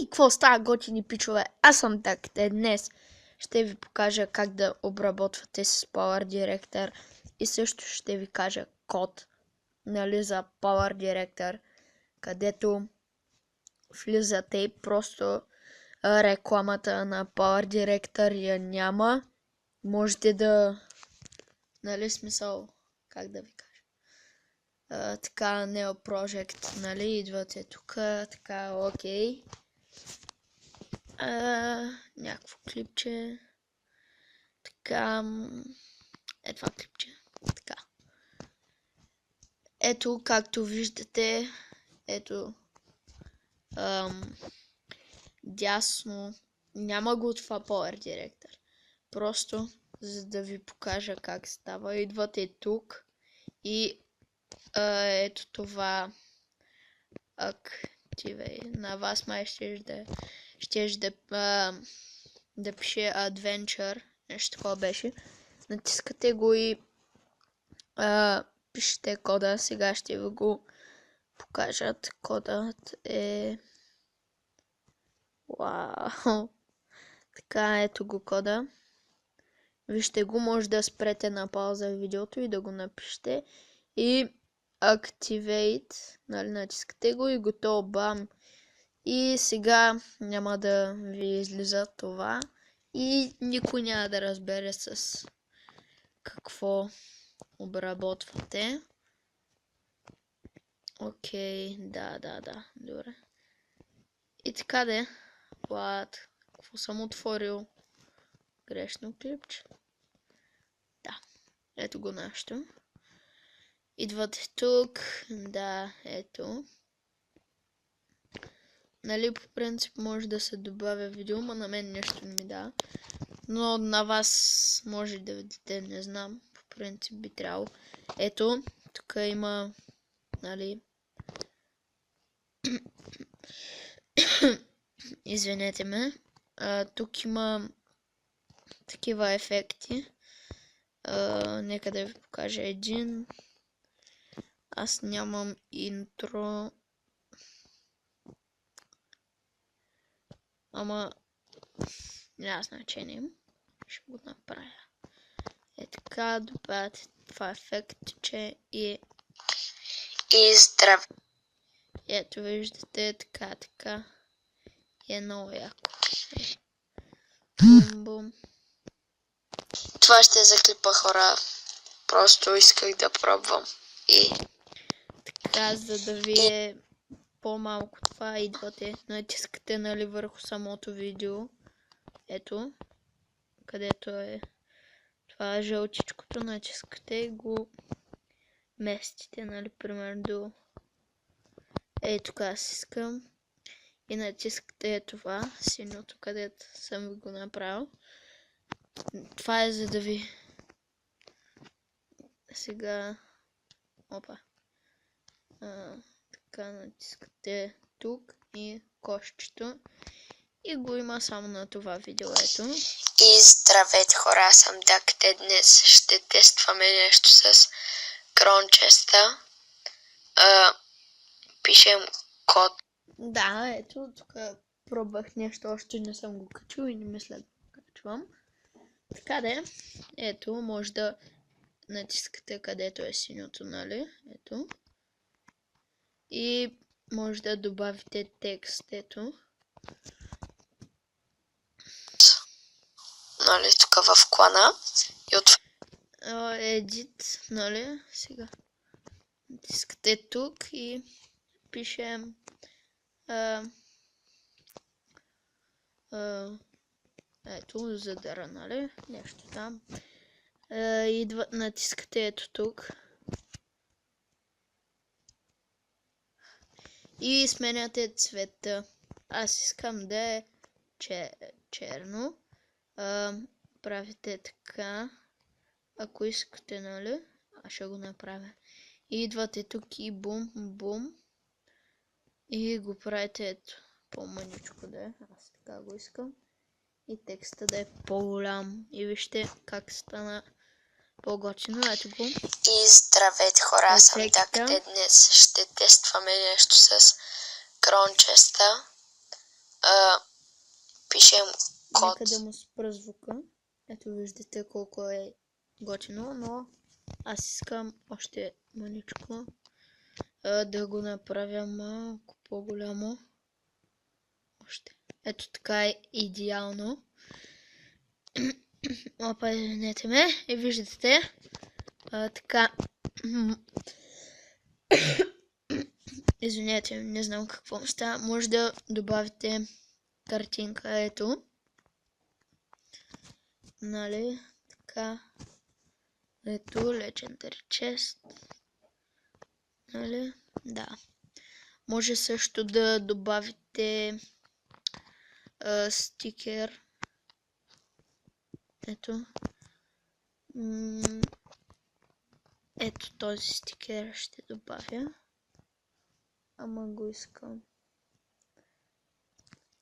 И какво става, готини пичове? Аз съм Дакте. Днес ще ви покажа как да обработвате с Power Director и също ще ви кажа код, нали, за Power Director, където влизате и просто рекламата на Power Director я няма. Можете да, нали, смисъл, как да ви кажа. Така, Neo Project, нали, идвате тук, така, окей. Някакво клипче. Така, това клипче. Така. Ето, както виждате, ето, дясно, няма го това Power Director. Просто, за да ви покажа как става, идвате тук и ето това Activate. На вас май ще да пише Adventure, нещо такова беше. Натискате го и пишете кода. Сега ще ви го покажат. Кодът е... Вау! Така, ето го кода. Вижте го, може да спрете на пауза видеото и да го напишете. И Activate, нали, натискате го и готово, бам! И сега няма да ви излиза това и никой няма да разбере с какво обработвате. Окей, да, добре. И така де, какво съм отворил? Грешно клипче. Да, ето го нещо. Идвате тук, да, ето. Нали, по принцип може да се добавя видео, но на мен нещо не ми дава. Но на вас може да видите, не знам. По принцип би трябвало. Ето, тук има, нали... Извинете ме. Тук има такива ефекти. Нека да ви покажа един. Аз нямам интро. Ама няма значение. Ще го направя. Е така, добавяте това ефектче и здрав. Ето виждате, така. И е много яко. Бум. Това ще е за клипа, хора. Просто исках да пробвам. И така, за да ви е по-малко това, идвате, натискате, нали, върху самото видео. Ето, където е това жълтичкото, натискате и го местите, нали, примерно до тук аз искам. И натискате това синьото, където съм ви го направил. Това е за да ви... Сега... Опа. Така натискате тук и кошчето. И го има само на това видео, ето. И здравейте, хора, аз съм Дакте. Днес ще тестваме нещо с крончеста. Пишем код. Да, ето, тук пробвах нещо, още не съм го качил и не мисля да го качвам. Така де, ето, може да натискате където е синьото, нали, ето. И може да добавите текст, ето. Нали, тук в клана. И от едит, нали, сега. Натискате тук и пишем ето, задъра, нали, нещо там. Натискате ето тук. И сменяте цвета. Аз искам да е черно. Правите така. Ако искате, нали, аз ще го направя. И идвате тук и бум. И го правите ето по-мъничко да е. Аз така го искам. И текста да е по-голям. И вижте как стана по-готино. Ето го. И здравейте, хора, аз съм Дакте. Днес ще тестваме нещо с крончеста. пишем код. Нека да му спра звука. Ето виждате колко е готино, но аз искам още маничко да го направя малко по-голямо. Още. Ето така е идеално. Опа, извинете ме. И виждате. Така. Извинете, не знам какво става. Може да добавите картинка, ето. Нали? Така. Ето, Legendary Chest. Нали? Да. Може също да добавите стикер. Ето. Ето този стикер ще добавя. Ама го искам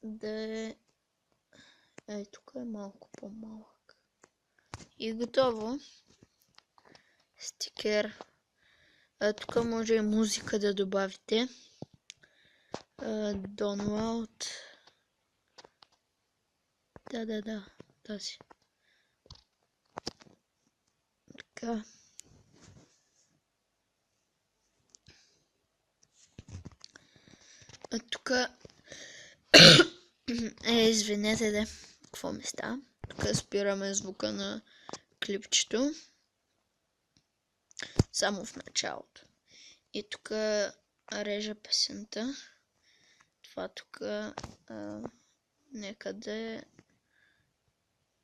да е... тук е малко по-малък. И готово. Стикер. Тук може и музика да добавите. Download. Да. Тази. Така. Тук извинете да, какво ми става. Тук спираме звука на клипчето. Само в началото. И тук режа песента. Това тук нека да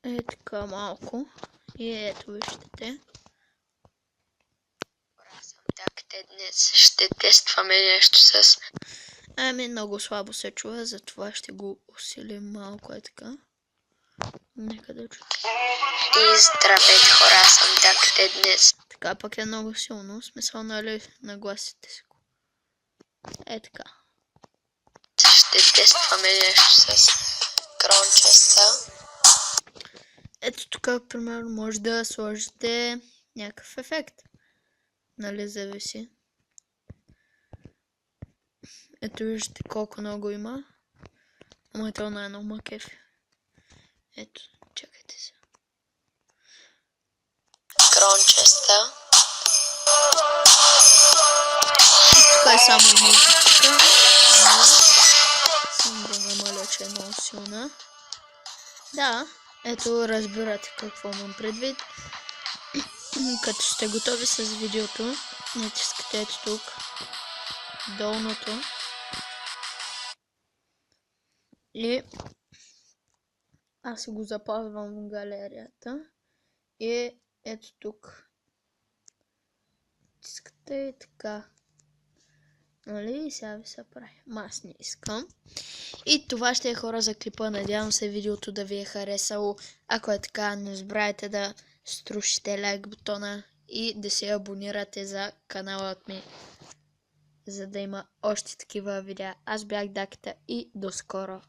е така малко. И ето виждате. Так, днес ще тестваме нещо с... Много слабо се чува, затова ще го усилим малко е така. Нека да чуя. И здравейте хора, аз съм Так днес. Така пък е много силно, в смисъл, нали, нагласите си го. Така. Ще тестваме нещо с крончеста. Ето тук, примерно, може да сложите някакъв ефект. Нали, зависи. Ето виждате колко много има. Ама това най-много ма кефи. Ето, чакайте се. Крончеста. Тук е само музика. Само да намаля, че е много силна. Да, ето разбирате какво имам предвид. Като сте готови с видеото, натискате ето тук долното и аз го запазвам в галерията и ето тук натискате и така. Нали? И сега ви се прави. Аз не искам. И това ще е, хора, за клипа. Надявам се видеото да ви е харесало. Ако е така, не забравяйте да струшите лайк бутона и да се абонирате за каналът ми, за да има още такива видеа. Аз бях Даката и до скоро!